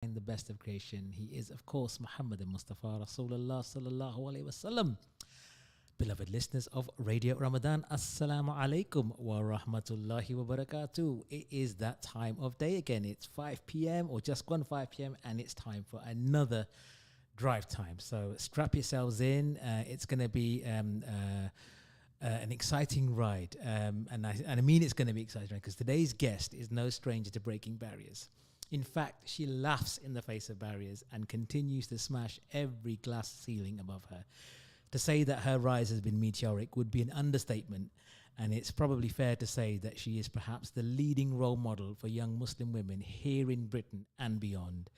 and the best of creation. He is, of course, Muhammad Mustafa Rasulullah sallallahu alaihi wasallam. Beloved listeners of Radio Ramadan, Assalamu alaikum wa rahmatullahi wa barakatuh. It is that time of day again. It's 5 p.m. or just gone 5 p.m. and it's time for another drive time. So strap yourselves in. It's going to be an exciting ride. And I mean it's going to be exciting because today's guest is no stranger to breaking barriers. In fact, she laughs in the face of barriers and continues to smash every glass ceiling above her. To say that her rise has been meteoric would be an understatement, and it's probably fair to say that she is perhaps the leading role model for young Muslim women here in Britain and beyond.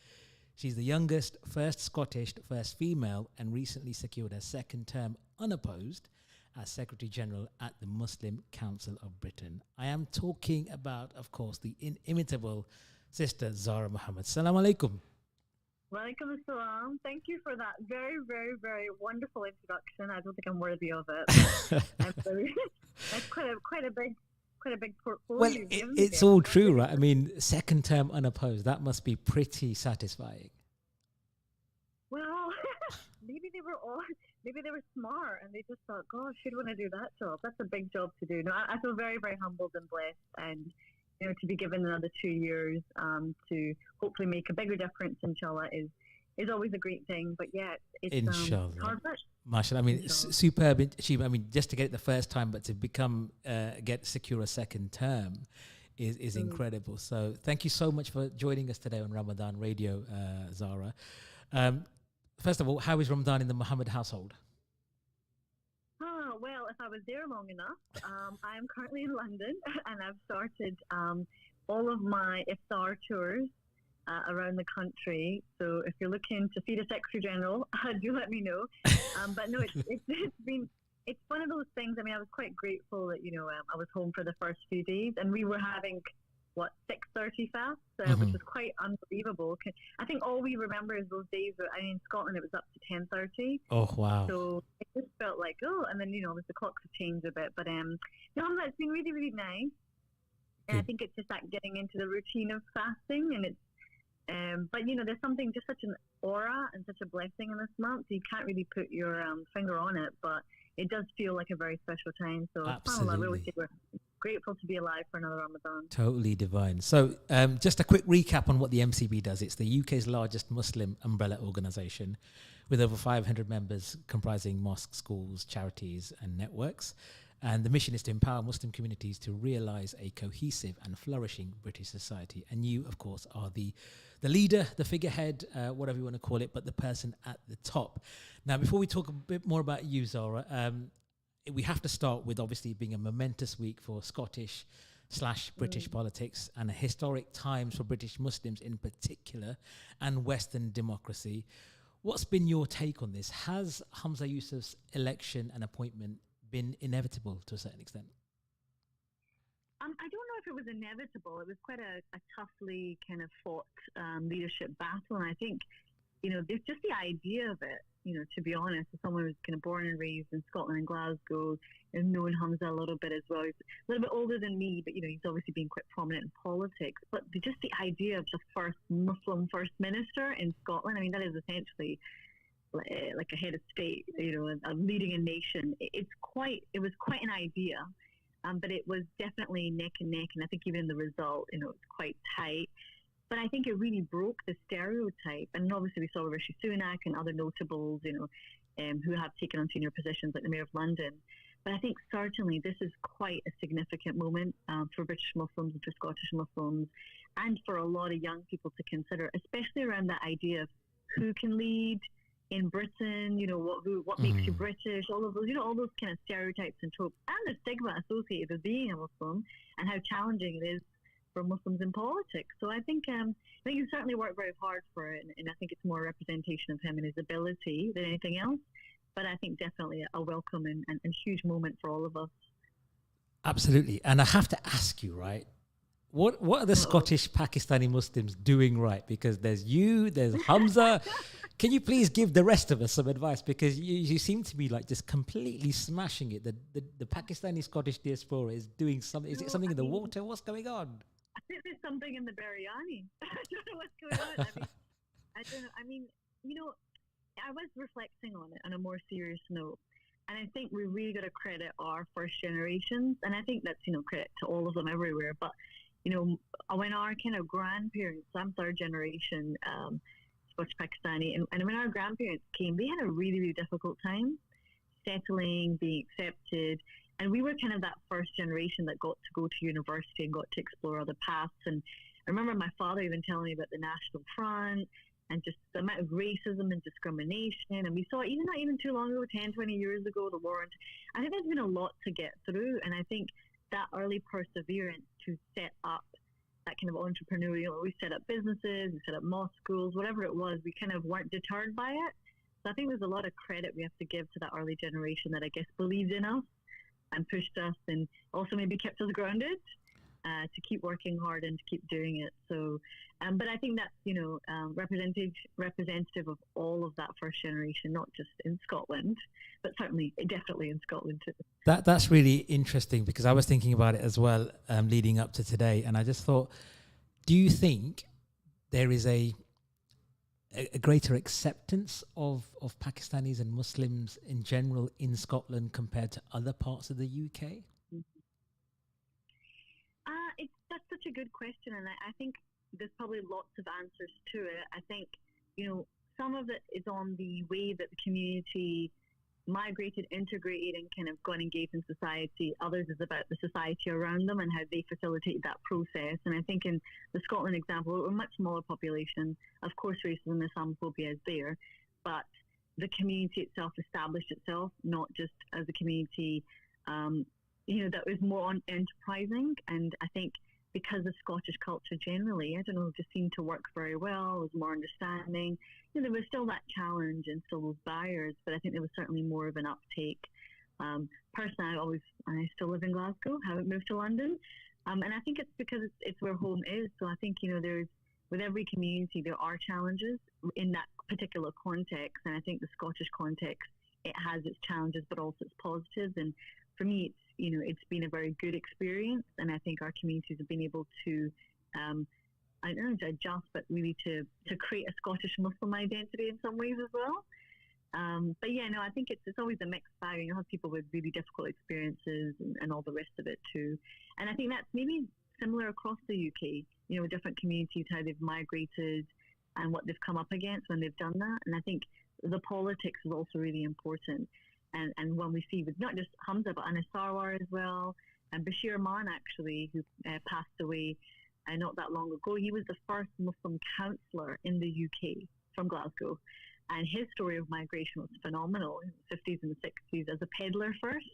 She's the youngest, first Scottish, first female, and recently secured her second term unopposed as Secretary General at the Muslim Council of Britain. I am talking about, of course, the inimitable Sister Zara Mohammed. Assalamu alaikum. Walaikum assalam. Thank you for that very, very, very wonderful introduction. I don't think I'm worthy of it. That's quite a big portfolio. Well, it's all true, right? I mean, second term unopposed. That must be pretty satisfying. Well, maybe they were smart and they just thought, gosh, who'd want to do that job? That's a big job to do. No, I feel very, very humbled and blessed, and to be given another 2 years to hopefully make a bigger difference, inshallah, is always a great thing. But yeah, it's inshallah. Hard work. Mashallah. I mean, superb achievement. I mean, just to get it the first time, but to secure a second term is incredible. So thank you so much for joining us today on Ramadan Radio, Zara. First of all, how is Ramadan in the Muhammad household? Well, if I was there long enough, I am currently in London and I've started all of my iftar tours around the country. So if you're looking to feed a Secretary General, do let me know. But no, it's one of those things. I mean, I was quite grateful that I was home for the first few days, and we were having 6:30 fast, which was quite unbelievable. I think all we remember is those days. In Scotland, it was up to 10:30. Oh wow! So it just felt like and then the clocks have changed a bit, but it's been really, really nice. And I think it's just that getting into the routine of fasting, and it's but there's something, just such an aura and such a blessing in this month. You can't really put your finger on it, but it does feel like a very special time. So absolutely. We always say we're grateful to be alive for another Ramadan. Totally divine. So just a quick recap on what the MCB does. It's the UK's largest Muslim umbrella organisation with over 500 members comprising mosques, schools, charities and networks. And the mission is to empower Muslim communities to realise a cohesive and flourishing British society. And you, of course, are the leader, the figurehead, whatever you want to call it, but the person at the top. Now, before we talk a bit more about you, Zara, we have to start with obviously being a momentous week for Scottish/British politics and a historic times for British Muslims in particular and Western democracy. What's been your take on this? Has Hamza Yousaf's election and appointment been inevitable to a certain extent? I don't know if it was inevitable. It was quite a toughly kind of fought leadership battle, and I think there's just the idea of it. To be honest, as someone who's kind of born and raised in Scotland and Glasgow, and known Hamza a little bit as well. He's a little bit older than me, but he's obviously been quite prominent in politics. But just the idea of the first Muslim first minister in Scotland, I mean, that is essentially like a head of state, leading a nation. It was quite an idea, but it was definitely neck and neck, and I think even the result, it was quite tight. But I think it really broke the stereotype, and obviously we saw Rishi Sunak and other notables, who have taken on senior positions like the Mayor of London. But I think certainly this is quite a significant moment for British Muslims and for Scottish Muslims, and for a lot of young people to consider, especially around that idea of who can lead in Britain, what makes you British, all of those, all those kind of stereotypes and tropes, and the stigma associated with being a Muslim, and how challenging it is for Muslims in politics. So I think he certainly worked very hard for it, and I think it's more a representation of him and his ability than anything else. But I think definitely a welcome and huge moment for all of us. Absolutely. And I have to ask you, right, what are the Scottish Pakistani Muslims doing right? Because there's you, there's Hamza. Can you please give the rest of us some advice? Because you seem to be like just completely smashing it. The Pakistani Scottish diaspora is doing something. Is it something in the water? What's going on? I think there's something in the biryani. I don't know what's going on. reflecting on it on a more serious note. And I think we really got to credit our first generations. And I think that's, credit to all of them everywhere. But, when our kind of grandparents, I'm third generation Scottish Pakistani, and when our grandparents came, they had a really, really difficult time settling, being accepted. And we were kind of that first generation that got to go to university and got to explore other paths. And I remember my father even telling me about the National Front and just the amount of racism and discrimination. And we saw, even not even too long ago, 10, 20 years ago, the war. I think there's been a lot to get through. And I think that early perseverance to set up that kind of entrepreneurial, we set up businesses, we set up mosque schools, whatever it was, we kind of weren't deterred by it. So I think there's a lot of credit we have to give to that early generation that I guess believed in us and pushed us and also maybe kept us grounded to keep working hard and to keep doing it. So, but I think that's, representative of all of that first generation, not just in Scotland, but definitely in Scotland too. That's really interesting because I was thinking about it as well leading up to today. And I just thought, do you think there is a greater acceptance of Pakistanis and Muslims in general in Scotland compared to other parts of the UK? That's such a good question, and I think there's probably lots of answers to it. I think, some of it is on the way that the community migrated, integrated, and kind of got engaged in society. Others is about the society around them and how they facilitate that process. And I think in the Scotland example, we're a much smaller population. Of course, racism and Islamophobia is there, but the community itself established itself, not just as a community, that was more enterprising. And I think because the Scottish culture generally, just seemed to work very well, was more understanding. There was still that challenge and still those barriers, but I think there was certainly more of an uptake. Personally, I still live in Glasgow, haven't moved to London. And I think it's because it's where home is. So I think, with every community, there are challenges in that particular context. And I think the Scottish context, it has its challenges, but also its positives. And for me, it's been a very good experience, and I think our communities have been able to, I don't know, to adjust, but really to create a Scottish Muslim identity in some ways as well. But yeah, no, I think it's always a mixed bag. You'll have people with really difficult experiences and all the rest of it too. And I think that's maybe similar across the UK. Different communities, how they've migrated and what they've come up against when they've done that. And I think the politics is also really important. And when we see with not just Hamza, but Anas Sarwar as well, and Bashir Maan actually, who passed away not that long ago. He was the first Muslim councillor in the UK from Glasgow. And his story of migration was phenomenal in the 50s and the 60s as a peddler first,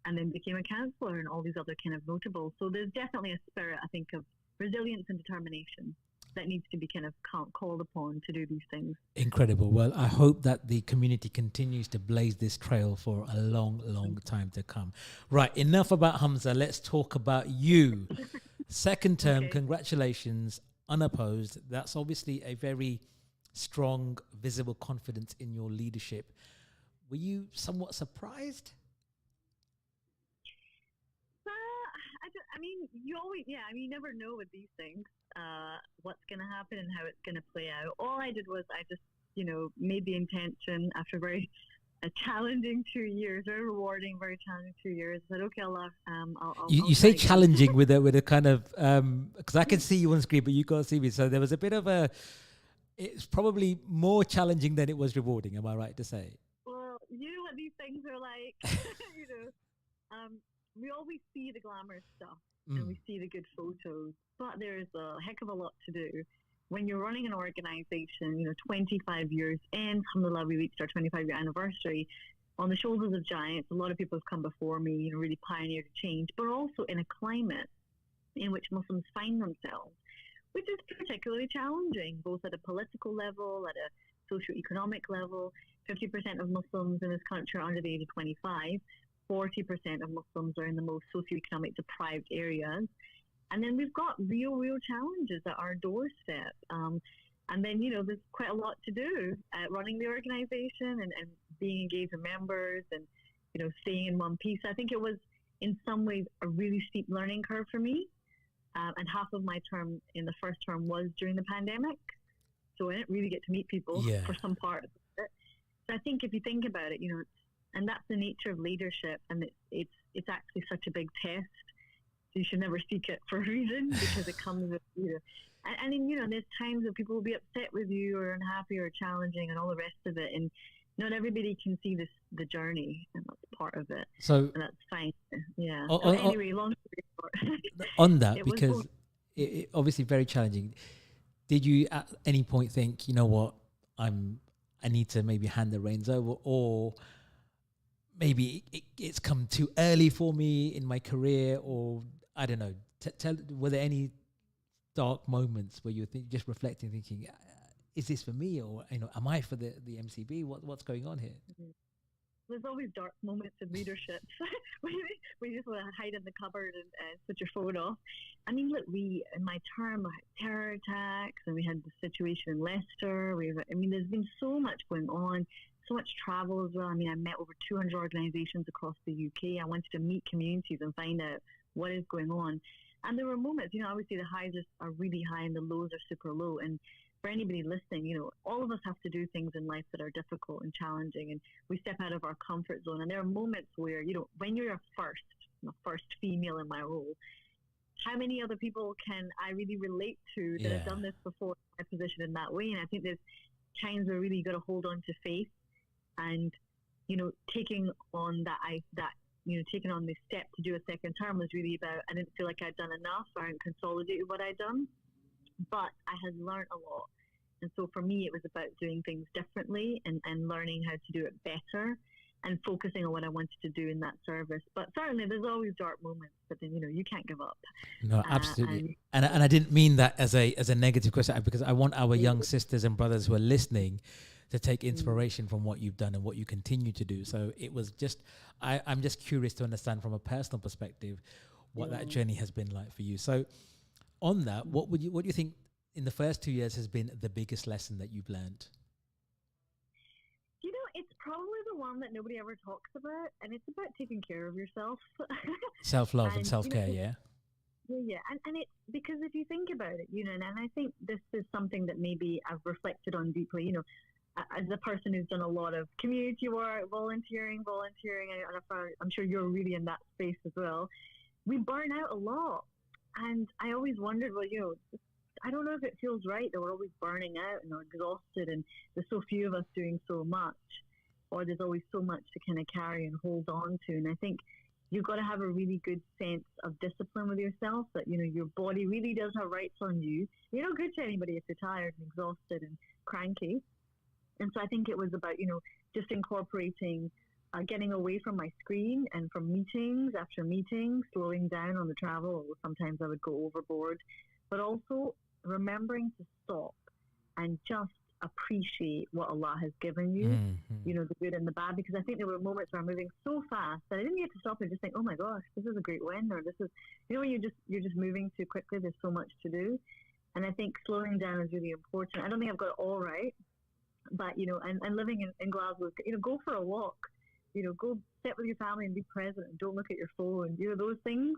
and then became a councillor and all these other kind of notables. So there's definitely a spirit, I think, of resilience and determination that needs to be kind of called upon to do these things. Incredible. Well, I hope that the community continues to blaze this trail for a long, long time to come. Right, enough about Hamza. Let's talk about you. Second term, okay. Congratulations, unopposed. That's obviously a very strong, visible confidence in your leadership. Were you somewhat surprised? You never know with these things what's going to happen and how it's going to play out. All I did was I just, made the intention after a challenging 2 years, very rewarding, very challenging 2 years. I said, okay, Allah, You say challenging with a kind of, because I can see you on screen, but you can't see me. So there was a bit of it's probably more challenging than it was rewarding. Am I right to say? Well, you know what these things are like, we always see the glamorous stuff and we see the good photos, but there's a heck of a lot to do. When you're running an organization, 25 years in, alhamdulillah, we reached our 25-year anniversary on the shoulders of giants. A lot of people have come before me, really pioneered change, but also in a climate in which Muslims find themselves, which is particularly challenging, both at a political level, at a socio-economic level. 50% of Muslims in this country are under the age of 25. 40% of Muslims are in the most socio-economic deprived areas. And then we've got real challenges at our doorstep. And then, there's quite a lot to do at running the organization and being engaged with members and, staying in one piece. I think it was, in some ways, a really steep learning curve for me. And half of my term in the first term was during the pandemic. So I didn't really get to meet people for some part of it. I think if you think about it, and that's the nature of leadership, and it's actually such a big test. So you should never seek it for a reason, because it comes with and then, there's times when people will be upset with you or unhappy or challenging and all the rest of it. And not everybody can see the journey, and that's part of it. So, and that's fine. Yeah. Anyway, long story short. On that, because it obviously very challenging. Did you at any point think, you know what, I need to maybe hand the reins over, or maybe it's come too early for me in my career, or I don't know. Were there any dark moments where you were just reflecting, thinking, is this for me, or am I for the MCB? What's going on here? Mm-hmm. There's always dark moments in leadership when you just want to hide in the cupboard and switch your phone off. I mean, look, in my term, I had terror attacks, and we had the situation in Leicester. There's been so much going on, so much travel as well. I mean, I met over 200 organisations across the UK. I wanted to meet communities and find out what is going on. And there were moments, obviously the highs are really high and the lows are super low. And for anybody listening, all of us have to do things in life that are difficult and challenging, and we step out of our comfort zone. And there are moments where, when you're a first female in my role, how many other people can I really relate to that have done this before, my position in that way? And I think there's times where really got to hold on to faith, and, taking on taking on this step to do a second term was really about, I didn't feel like I'd done enough, or I hadn't consolidated what I'd done. But I had learned a lot. And so for me, it was about doing things differently and learning how to do it better and focusing on what I wanted to do in that service. But certainly there's always dark moments, but then, you can't give up. No, absolutely. And I didn't mean that as a negative question, because I want our young sisters and brothers who are listening to take inspiration from what you've done and what you continue to do. So it was just, I'm just curious to understand from a personal perspective what that journey has been like for you. So on that, what do you think in the first 2 years has been the biggest lesson that you've learned? It's probably the one that nobody ever talks about, and it's about taking care of yourself. Self-love and self-care, yeah. Yeah, and it's because if you think about it, and I think this is something that maybe I've reflected on deeply, as a person who's done a lot of community work, volunteering, and I'm sure you're really in that space as well. We burn out a lot. And I always wondered, I don't know if it feels right that we're always burning out and we're exhausted, and there's so few of us doing so much, or there's always so much to kind of carry and hold on to. And I think you've got to have a really good sense of discipline with yourself, that, your body really does have rights on you. You're not good to anybody if you're tired and exhausted and cranky. And so I think it was about, just incorporating getting away from my screen and from meetings after meetings, slowing down on the travel. Sometimes I would go overboard, but also remembering to stop and just appreciate what Allah has given you, the good and the bad, because I think there were moments where I'm moving so fast that I didn't get to stop and just think, oh my gosh, this is a great win, or this is, when you're just moving too quickly, there's so much to do. And I think slowing down is really important. I don't think I've got it all right, but, and living in Glasgow, go for a walk. Go sit with your family and be present and don't look at your phone. Those things.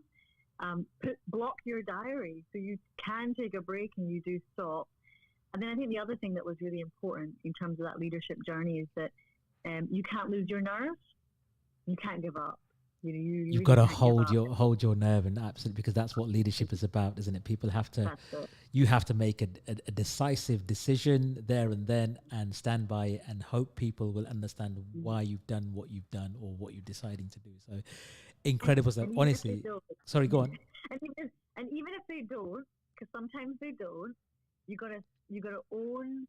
Block your diary so you can take a break and you do stop. And then I think the other thing that was really important in terms of that leadership journey is that you can't lose your nerve. You can't give up. You've got to hold your nerve, and absolutely, because that's what leadership is about, isn't it? People have to, you have to make a decisive decision there and then, and stand by it, and hope people will understand why you've done what you've done or what you're deciding to do. So incredible stuff. Honestly, sorry, go on. And even if they don't, because sometimes they don't, you gotta own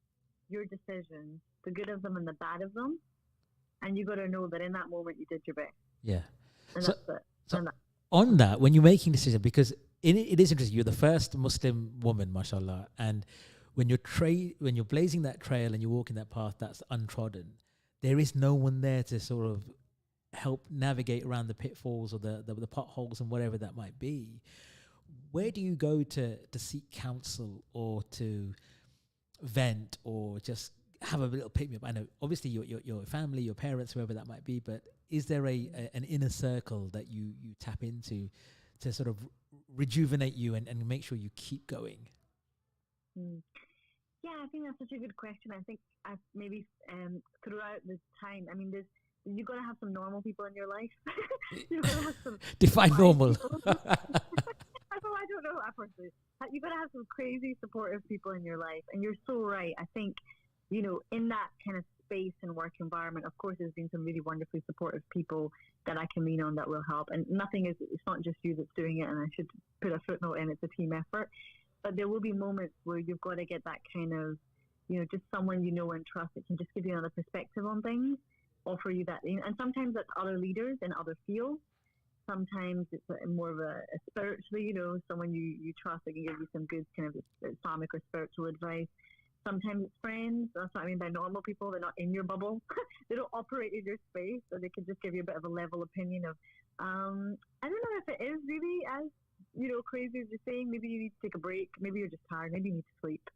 your decisions, the good of them and the bad of them, and you gotta know that in that moment you did your best. Yeah. And that's it. So on that, when you're making decisions, because it is interesting, you're the first Muslim woman, mashallah, and when you're blazing that trail and you're walking that path that's untrodden, there is no one there to sort of help navigate around the pitfalls or the potholes and whatever that might be. Where do you go to seek counsel or to vent or just have a little pick me up? I know obviously your family, your parents, whoever that might be, but is there an inner circle that you tap into to sort of rejuvenate you and make sure you keep going? Yeah, I think that's such a good question. I think I've maybe throughout this time, I mean, you got to have some normal people in your life. You got to have some Define normal. people. I don't know. I personally, you got to have some crazy supportive people in your life, and you're so right. I think, in that kind of space and work environment, of course, there's been some really wonderfully supportive people that I can lean on that will help. And it's not just you that's doing it. And I should put a footnote in, it's a team effort. But there will be moments where you've got to get that kind of, just someone you know and trust that can just give you another perspective on things, offer you that. And sometimes that's other leaders in other fields. Sometimes it's more of a spiritually, someone you trust that can give you some good kind of Islamic or spiritual advice. Sometimes it's friends. That's what I mean by normal people. They're not in your bubble. They don't operate in your space, so they can just give you a bit of a level opinion of, I don't know if it is really as crazy as you're saying. Maybe you need to take a break. Maybe you're just tired. Maybe you need to sleep.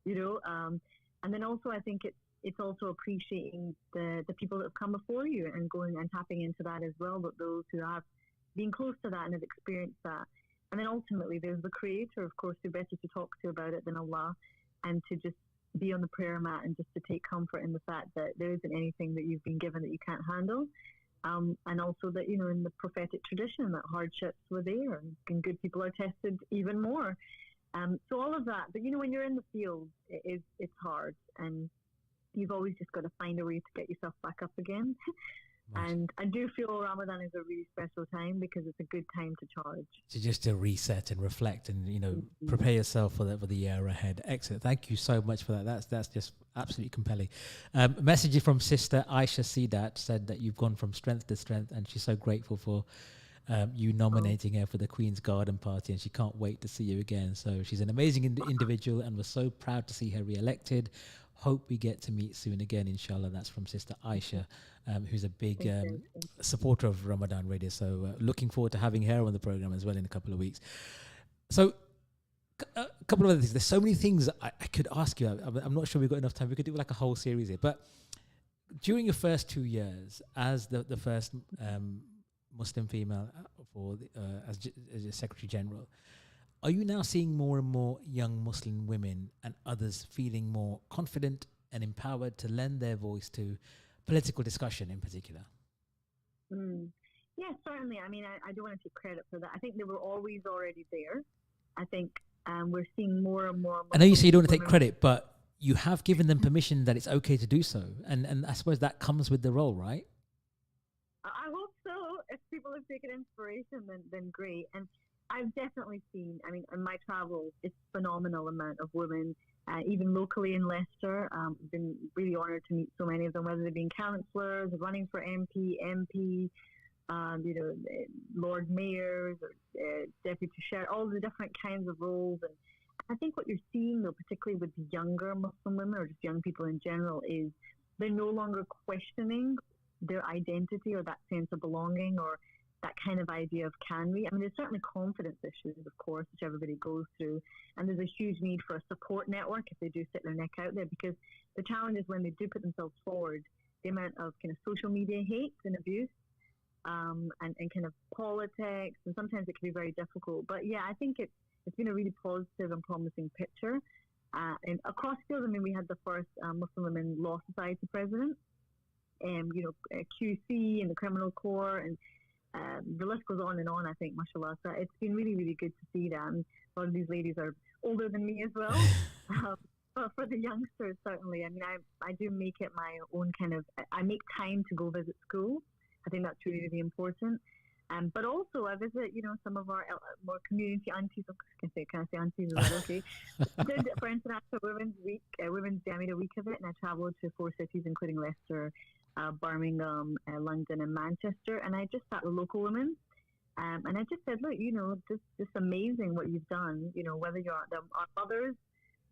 And then also I think it's also appreciating the people that have come before you and going and tapping into that as well. But those who have been close to that and have experienced that. And then ultimately there's the Creator, of course, who better to talk to about it than Allah, and to just be on the prayer mat and just to take comfort in the fact that there isn't anything that you've been given that you can't handle. And also that, in the prophetic tradition, that hardships were there and good people are tested even more. So all of that. But, when you're in the field, it's hard. And you've always just got to find a way to get yourself back up again. Right. And I do feel Ramadan is a really special time because it's a good time to charge. So just to reset and reflect and, prepare yourself for the year ahead. Excellent. Thank you so much for that. That's just absolutely compelling. Message from Sister Aisha Sidat said that you've gone from strength to strength, and she's so grateful for you nominating her for the Queen's Garden Party, and she can't wait to see you again. So she's an amazing individual, and we're so proud to see her re-elected. Hope we get to meet soon again, inshallah. That's from Sister Aisha, who's a big supporter of Ramadan Radio. So looking forward to having her on the program as well in a couple of weeks. So a couple of other things. There's so many things I could ask you. I'm not sure we've got enough time. We could do like a whole series here. But during your first 2 years as the first Muslim female as Secretary General, are you now seeing more and more young Muslim women and others feeling more confident and empowered to lend their voice to political discussion in particular? Yeah, certainly. I mean, I don't want to take credit for that. I think they were always already there. I think we're seeing more and more. I know you say you don't want to take credit, but you have given them permission that it's okay to do so. And I suppose that comes with the role, right? I hope so. If people have taken inspiration, then great. And I've definitely seen, I mean, in my travels, it's a phenomenal amount of women, even locally in Leicester. I've been really honoured to meet so many of them, whether they've been councillors, running for MP, Lord Mayors, or Deputy Sheriff, all the different kinds of roles. And I think what you're seeing, though, particularly with the younger Muslim women or just young people in general, is they're no longer questioning their identity or that sense of belonging or that kind of idea of can we. I mean, there's certainly confidence issues, of course, which everybody goes through. And there's a huge need for a support network if they do stick their neck out there, because the challenge is when they do put themselves forward, the amount of kind of social media hate and abuse and kind of politics, and sometimes it can be very difficult. But yeah, I think it's been a really positive and promising picture. And across field, I mean, we had the first Muslim Women Law Society president, QC and the criminal court, and the list goes on and on, I think, mashallah. So it's been really, really good to see that. And a lot of these ladies are older than me as well. But for the youngsters, certainly, I mean, I do make it my own kind of, I make time to go visit school. I think that's really, really important. But also, I visit, some of our more community aunties. Can I say aunties? Is that okay? Did for International Women's Week, Women's Day, I made a week of it, and I travelled to 4 cities, including Leicester, Birmingham, London, and Manchester. And I just sat with local women, and I just said, look, this amazing what you've done. Whether you're our mothers,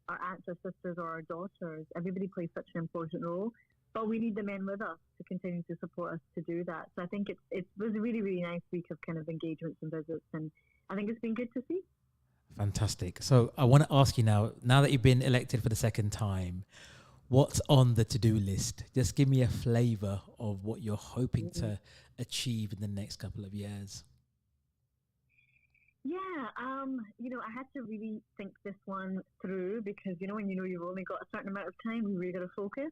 our aunts, our sisters, or our daughters, everybody plays such an important role. But we need the men with us to continue to support us to do that. So I think it was a really, really nice week of kind of engagements and visits, and I think it's been good to see. Fantastic. So I want to ask you now that you've been elected for the second time, what's on the to-do list? Just give me a flavour of what you're hoping to achieve in the next couple of years. Yeah, I had to really think this one through because, when you've only got a certain amount of time, you really got to focus.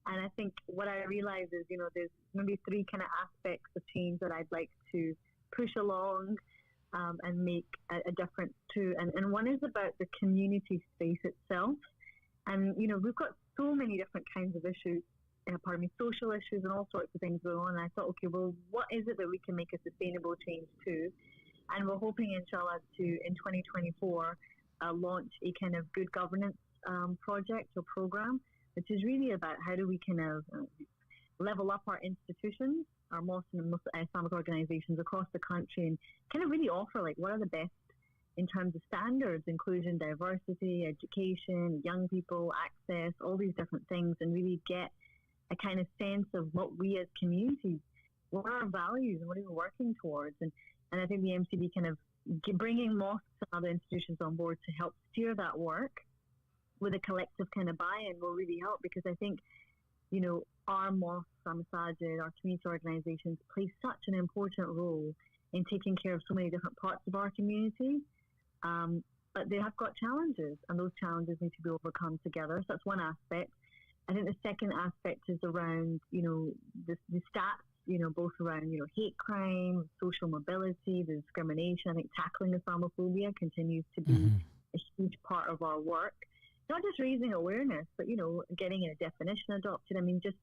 And I think what I realized is, there's maybe three kind of aspects of change that I'd like to push along and make a difference to. And one is about the community space itself. And, we've got so many different kinds of issues, social issues and all sorts of things going on. And I thought, okay, well, what is it that we can make a sustainable change to? And we're hoping, inshallah, to, in 2024, launch a kind of good governance project or program, which is really about how do we kind of level up our institutions, our Muslim and Islamic organizations across the country, and kind of really offer, like, what are the best in terms of standards, inclusion, diversity, education, young people, access, all these different things, and really get a kind of sense of what we as communities, what are our values and what are we working towards. And I think the MCB kind of bringing mosques and other institutions on board to help steer that work with a collective kind of buy-in will really help, because I think, our mosques, our masajid, our community organizations play such an important role in taking care of so many different parts of our community. But they have got challenges, and those challenges need to be overcome together. So that's one aspect. I think the second aspect is around, the stats, both around, hate crime, social mobility, the discrimination. I think tackling Islamophobia continues to be a huge part of our work. Not just raising awareness, but, getting a definition adopted. I mean, just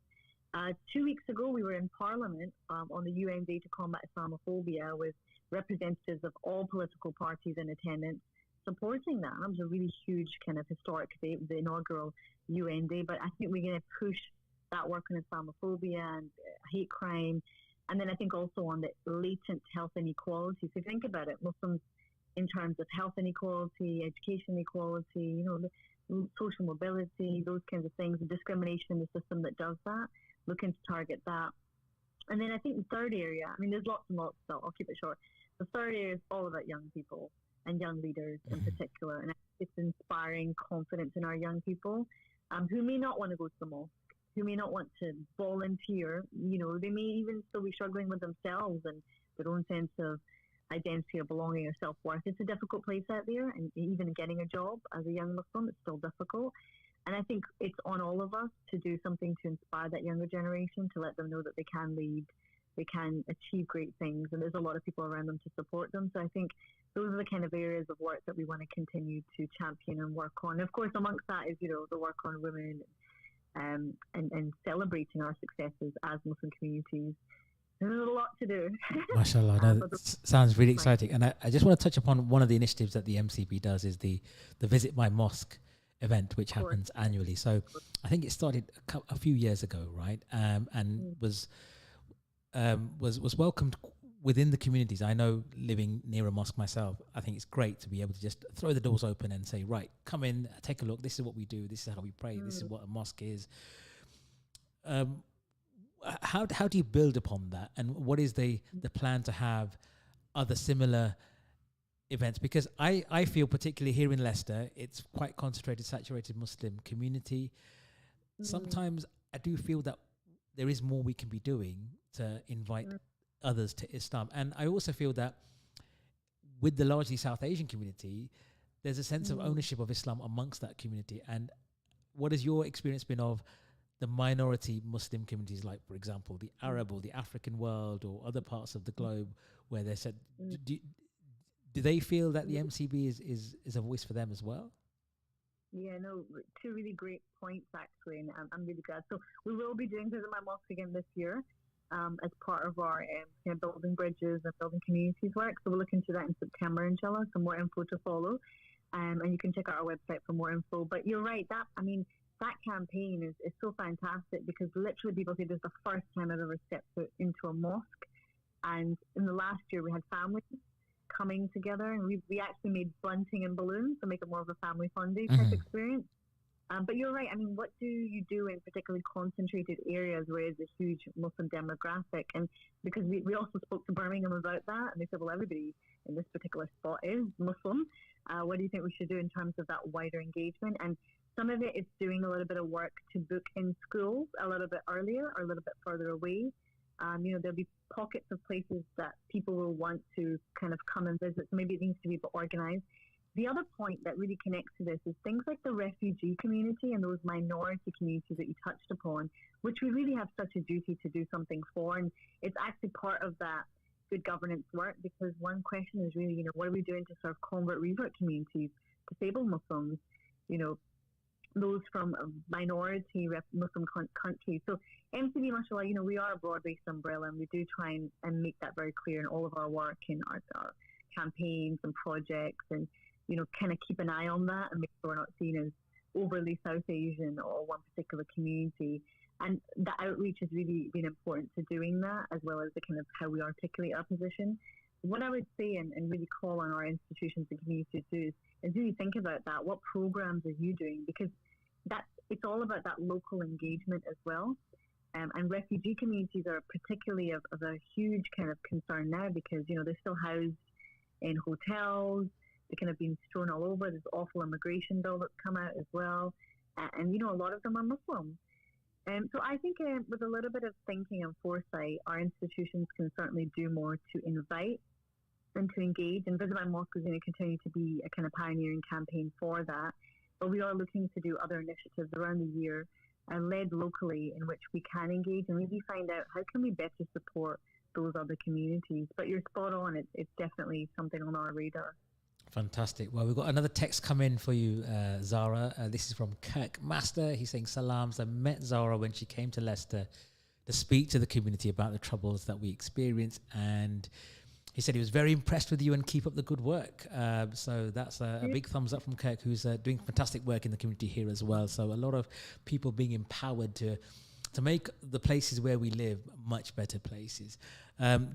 2 weeks ago, we were in Parliament on the UN Day to Combat Islamophobia with representatives of all political parties in attendance supporting that. That was a really huge kind of historic day, the inaugural UN Day. But I think we're going to push that work on Islamophobia and hate crime. And then I think also on the latent health inequality. So think about it, Muslims in terms of health inequality, education inequality, the social mobility, those kinds of things, the discrimination in the system that does that, looking to target that. And then I think the third area, I mean, there's lots and lots, so I'll keep it short. The third area is all about young people and young leaders in particular. And it's inspiring confidence in our young people who may not want to go to the mosque, who may not want to volunteer. They may even still be struggling with themselves and their own sense of identity or belonging or self-worth. It's a difficult place out there, and even getting a job as a young Muslim, it's still difficult. And I think it's on all of us to do something to inspire that younger generation, to let them know that they can lead, they can achieve great things, and there's a lot of people around them to support them. So I think those are the kind of areas of work that we want to continue to champion and work on. And of course, amongst that is, the work on women and celebrating our successes as Muslim communities. There's a lot to do. MashaAllah, that sounds really exciting. And I just want to touch upon one of the initiatives that the MCB does is the Visit My Mosque event, which happens annually. So I think it started a few years ago, right? And was welcomed within the communities. I know, living near a mosque myself, I think it's great to be able to just throw the doors open and say, right, come in, take a look. This is what we do. This is how we pray. This is what a mosque is. How do you build upon that, and what is the plan to have other similar events? Because I feel, particularly here in Leicester, it's quite concentrated, saturated Muslim community. Sometimes I do feel that there is more we can be doing to invite others to Islam. And I also feel that with the largely South Asian community, there's a sense of ownership of Islam amongst that community. And what has your experience been of the minority Muslim communities, like, for example, the Arab or the African world or other parts of the globe, where they said, do they feel that the MCB is a voice for them as well? Yeah, no, two really great points, actually, and I'm really glad. So we will be doing Visit My Mosque again this year as part of our building bridges and building communities work. So we're looking to that in September, inshallah, some more info to follow. And you can check out our website for more info. But you're right, that campaign is so fantastic, because literally people say this is the first time I've ever stepped foot into a mosque. And in the last year, we had families coming together, and we actually made bunting and balloons to make it more of a family fun day type experience. But you're right. I mean, what do you do in particularly concentrated areas where there's a huge Muslim demographic? And because we also spoke to Birmingham about that, and they said, well, everybody in this particular spot is Muslim. What do you think we should do in terms of that wider engagement? And some of it is doing a little bit of work to book in schools a little bit earlier or a little bit further away. There'll be pockets of places that people will want to kind of come and visit. So maybe it needs to be organized. The other point that really connects to this is things like the refugee community and those minority communities that you touched upon, which we really have such a duty to do something for. And it's actually part of that good governance work, because one question is really, what are we doing to sort of convert revert communities, disabled Muslims, those from minority Muslim countries. So MCB, mashallah, we are a broad-based umbrella, and we do try and make that very clear in all of our work, in our campaigns and projects, and kind of keep an eye on that and make sure we're not seen as overly South Asian or one particular community. And the outreach has really been important to doing that, as well as the kind of how we articulate our position. What I would say and really call on our institutions and communities to do is really think about that. What programs are you doing? Because it's all about that local engagement as well. And refugee communities are particularly of a huge kind of concern now, because, they're still housed in hotels. They're kind of being strewn all over. There's awful immigration bill that's come out as well. And a lot of them are Muslim. So I think with a little bit of thinking and foresight, our institutions can certainly do more to invite and to engage. And Visit My Mosque is going to continue to be a kind of pioneering campaign for that. But we are looking to do other initiatives around the year, led locally, in which we can engage and really find out how can we better support those other communities. But you're spot on. It's definitely something on our radar. Fantastic. Well, we've got another text come in for you, Zara. This is from Kirk Master. He's saying, Salams. I met Zara when she came to Leicester to speak to the community about the troubles that we experience. And he said he was very impressed with you and keep up the good work. So that's a big thumbs up from Kirk, who's doing fantastic work in the community here as well. So a lot of people being empowered to make the places where we live much better places.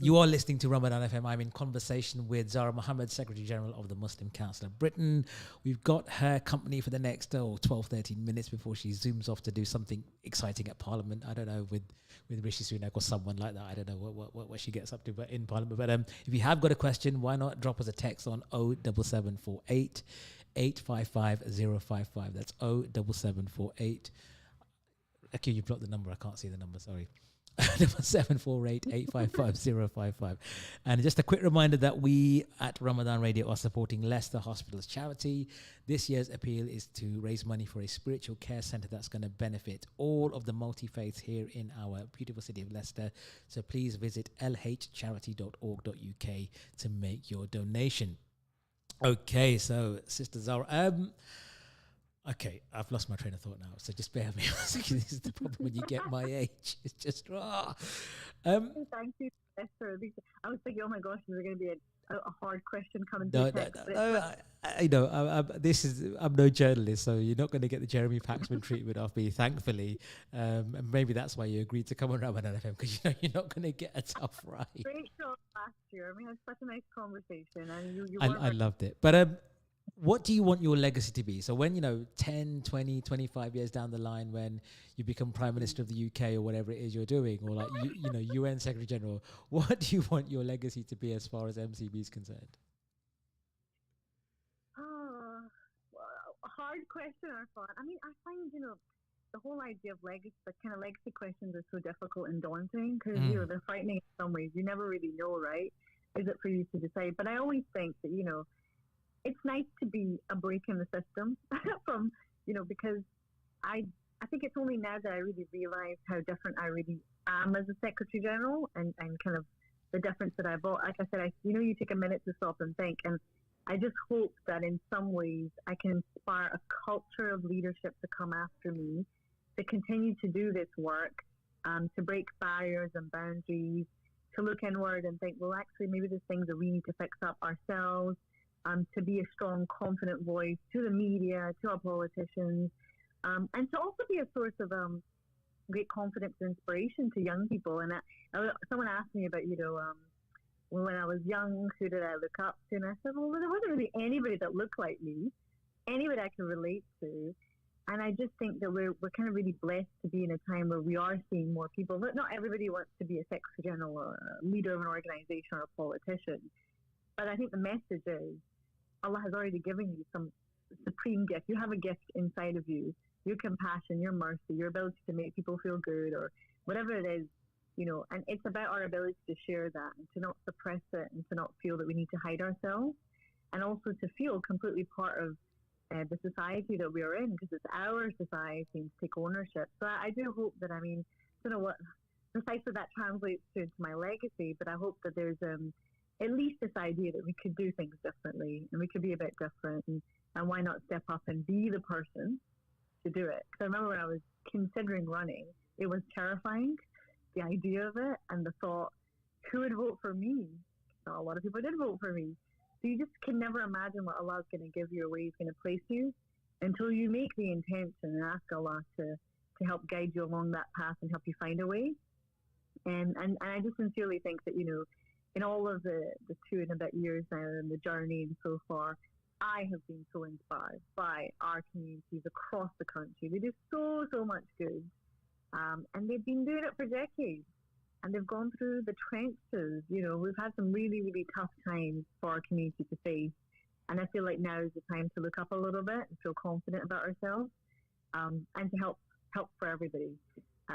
You are listening to Ramadan FM. I'm in conversation with Zara Mohammed, Secretary General of the Muslim Council of Britain. We've got her company for the next 12, 13 minutes before she zooms off to do something exciting at Parliament. I don't know, with Rishi Sunak or someone like that. I don't know what she gets up to but in Parliament. But if you have got a question, why not drop us a text on 07748 855 055. That's 07748. Okay, you blocked the number. I can't see the number. Sorry. 748 855 055. And just a quick reminder that we at Ramadan Radio are supporting Leicester Hospital's charity. This year's appeal is to raise money for a spiritual care centre that's going to benefit all of the multi-faiths here in our beautiful city of Leicester. So please visit lhcharity.org.uk to make your donation. Okay, so Sister Zara, okay, I've lost my train of thought now, so just bear with me. This is the problem when you get my age. It's just, Thank you, Esther. I was thinking, oh my gosh, is there going to be a hard question coming No, I know. I'm no journalist, so you're not going to get the Jeremy Paxman treatment off me, thankfully. And maybe that's why you agreed to come on Ramadan FM, because you're not going to get a tough right. Great show last year. We had such a nice conversation, and I loved it. But what do you want your legacy to be? So when, 10, 20, 25 years down the line, when you become Prime Minister of the UK or whatever it is you're doing, or like, UN Secretary General, what do you want your legacy to be as far as MCB is concerned? A hard question, Irfhan. I mean, I find, the whole idea of legacy, the kind of legacy questions are so difficult and daunting because, they're frightening in some ways. You never really know, right? Is it for you to decide? But I always think that, it's nice to be a break in the system from, because I think it's only now that I really realize how different I really am as a Secretary General and kind of the difference that I brought. Like I said, you take a minute to stop and think. And I just hope that in some ways I can inspire a culture of leadership to come after me, to continue to do this work, to break barriers and boundaries, to look inward and think, well, actually, maybe there's things that we need to fix up ourselves. To be a strong, confident voice to the media, to our politicians, and to also be a source of great confidence and inspiration to young people. And someone asked me about, when I was young, who did I look up to? And I said, well, there wasn't really anybody that looked like me, anybody I could relate to. And I just think that we're kind of really blessed to be in a time where we are seeing more people. But not everybody wants to be a Secretary General or a leader of an organization or a politician. But I think the message is, Allah has already given you some supreme gift. You have a gift inside of you, your compassion, your mercy, your ability to make people feel good, or whatever it is. and it's about our ability to share that and to not suppress it and to not feel that we need to hide ourselves, and also to feel completely part of the society that we are in, because it's our society, and to take ownership. So I do hope that, I don't know what precisely that translates to into my legacy, but I hope that there's at least this idea that we could do things differently and we could be a bit different, and why not step up and be the person to do it. Because I remember when I was considering running, it was terrifying, the idea of it, and the thought, who would vote for me? Not a lot of people did vote for me. So you just can never imagine what Allah's going to give you or where He's going to place you until you make the intention and ask Allah to help guide you along that path and help you find a way. And I just sincerely think that, in all of the 2 and a bit years now and the journey and so far, I have been so inspired by our communities across the country. They do so much good. And they've been doing it for decades. And they've gone through the trenches. We've had some really, really tough times for our community to face. And I feel like now is the time to look up a little bit and feel confident about ourselves, and to help for everybody.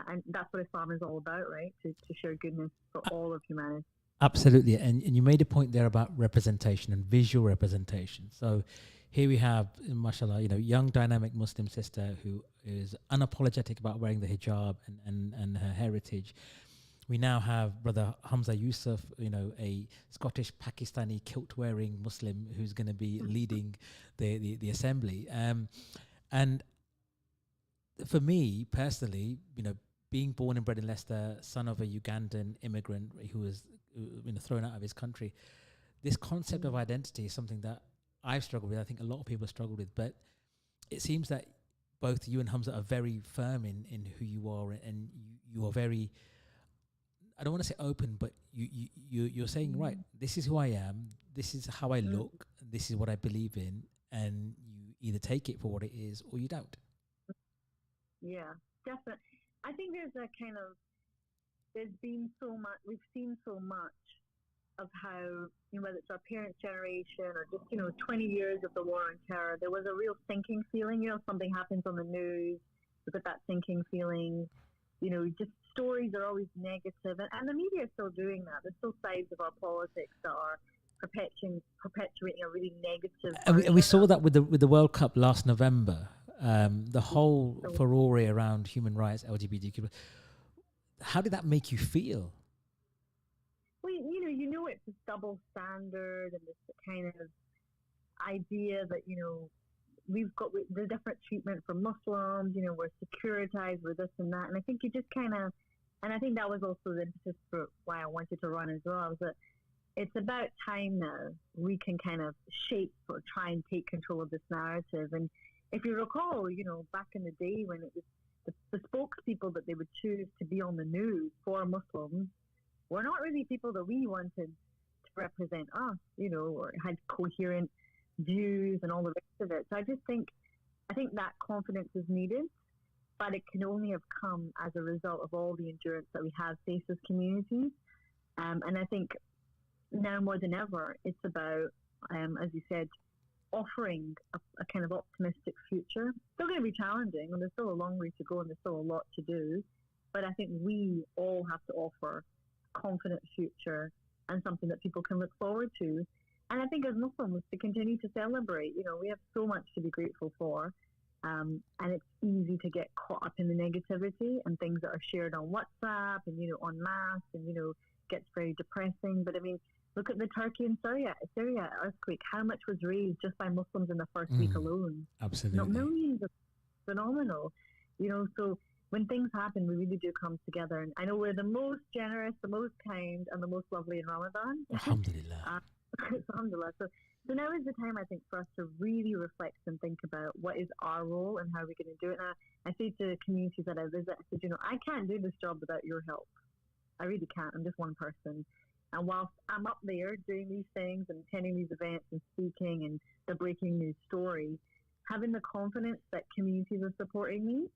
And that's what Islam is all about, right? To share goodness for all of humanity. Absolutely. And you made a point there about representation and visual representation. So here we have, mashallah, young dynamic Muslim sister who is unapologetic about wearing the hijab and her heritage. We now have Brother Hamza Yusuf, a Scottish Pakistani kilt-wearing Muslim who's going to be leading the assembly. And for me personally, being born and bred in Leicester, son of a Ugandan immigrant who was thrown out of his country, this concept of identity is something that I've struggled with. I think a lot of people struggle with, but it seems that both you and Hamza are very firm in who you are, and you are very, I don't want to say open, but you're saying, right, this is who I am, this is how I look, this is what I believe in, and you either take it for what it is or you don't. Yeah, definitely. I think there's been so much, we've seen so much of how, whether it's our parents' generation or just, 20 years of the war on terror, there was a real sinking feeling. Something happens on the news, you get that sinking feeling. Just stories are always negative, and the media is still doing that. There's still sides of our politics that are perpetuating a really negative. And we saw that with the World Cup last November. The whole furore around human rights, LGBTQ. How did that make you feel? Well, it's this double standard and this kind of idea that, we've got the different treatment for Muslims, we're securitized, we're this and that. And I think you just and I think that was also the impetus for why I wanted to run as well, was that it's about time now we can kind of shape or try and take control of this narrative. And if you recall, back in the day when it was the spokespeople that they would choose to be on the news for Muslims were not really people that we wanted to represent us, or had coherent views and all the rest of it. So I think that confidence is needed, but it can only have come as a result of all the endurance that we have faced as communities. And I think now more than ever, it's about, as you said, offering a kind of optimistic future. Still going to be challenging, and there's still a long way to go, and there's still a lot to do. But I think we all have to offer a confident future and something that people can look forward to. And I think as Muslims, to continue to celebrate, we have so much to be grateful for. And it's easy to get caught up in the negativity and things that are shared on WhatsApp and, en masse, and, gets very depressing. But look at the Turkey and Syria earthquake. How much was raised just by Muslims in the first week alone? Absolutely. Millions. Of phenomenal. So when things happen, we really do come together. And I know we're the most generous, the most kind, and the most lovely in Ramadan. Alhamdulillah. Alhamdulillah. So now is the time, I think, for us to really reflect and think about what is our role and how we're going to do it. And I say to communities that I visit, I said, I can't do this job without your help. I really can't. I'm just one person. And whilst I'm up there doing these things and attending these events and speaking and the breaking news story, having the confidence that communities are supporting me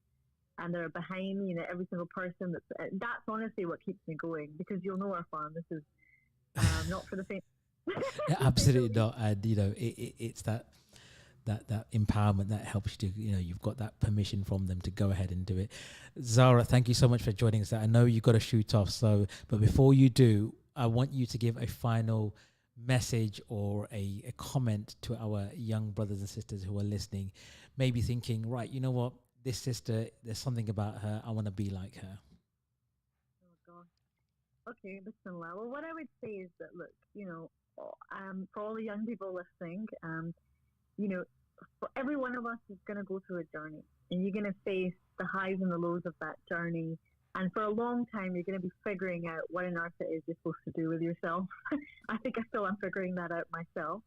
and they're behind me, and every single person, that's honestly what keeps me going. Because you'll know, Irfhan, this is not for the faint. Absolutely not. And it's that that empowerment that helps you to, you've got that permission from them to go ahead and do it. Zara, thank you so much for joining us. I know you've got to shoot off, but before you do, I want you to give a final message or a comment to our young brothers and sisters who are listening, maybe thinking, right, you know what, this sister, there's something about her, I want to be like her. Oh gosh. Okay, bismillah. Well, what I would say is that, look, for all the young people listening, for every one of us is going to go through a journey, and you're going to face the highs and the lows of that journey. And for a long time, you're going to be figuring out what on earth it is you're supposed to do with yourself. I think I still am figuring that out myself.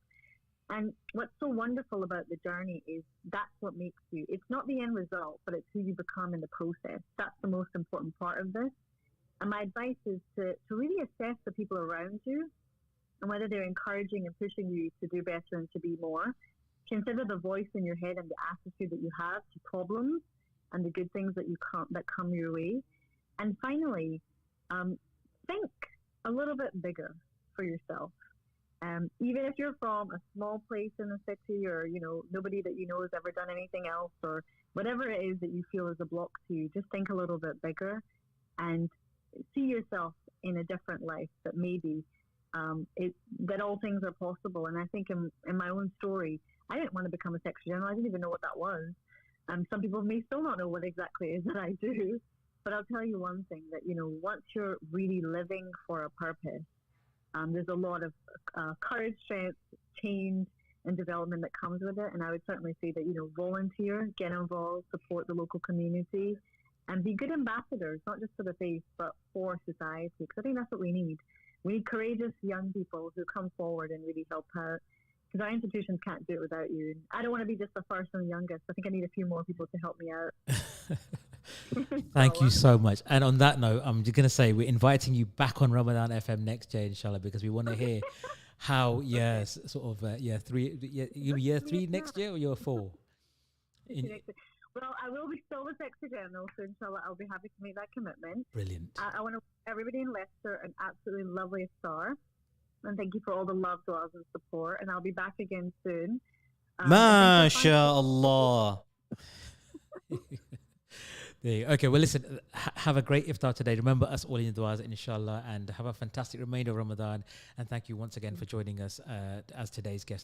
And what's so wonderful about the journey is that's what makes you. It's not the end result, but it's who you become in the process. That's the most important part of this. And my advice is to really assess the people around you and whether they're encouraging and pushing you to do better and to be more. Consider the voice in your head and the attitude that you have to problems and the good things that come your way. And finally, think a little bit bigger for yourself. Even if you're from a small place in the city, or nobody that you know has ever done anything else, or whatever it is that you feel is a block to you, just think a little bit bigger and see yourself in a different life. That maybe that all things are possible. And I think in my own story, I didn't want to become a secretary general. I didn't even know what that was. Some people may still not know what exactly it is that I do. But I'll tell you one thing, that, once you're really living for a purpose, there's a lot of courage, strength, change, and development that comes with it. And I would certainly say that, volunteer, get involved, support the local community, and be good ambassadors, not just for the faith, but for society. Because I think that's what we need. We need courageous young people who come forward and really help out. Because our institutions can't do it without you. I don't want to be just the first and the youngest. I think I need a few more people to help me out. Thank you so much. And on that note, I'm just going to say we're inviting you back on Ramadan FM next year, inshallah, because we want to hear how, year 3 next year or year 4? Well, I will be still the Secretary General, so inshallah I'll be happy to make that commitment. Brilliant. I want to wish everybody in Leicester an absolutely lovely iftar. And thank you for all the love, du'as, and support. And I'll be back again soon. MashaAllah. Okay, well, listen, have a great iftar today. Remember us all in the du'as, inshallah, and have a fantastic remainder of Ramadan. And thank you once again for joining us as today's guest.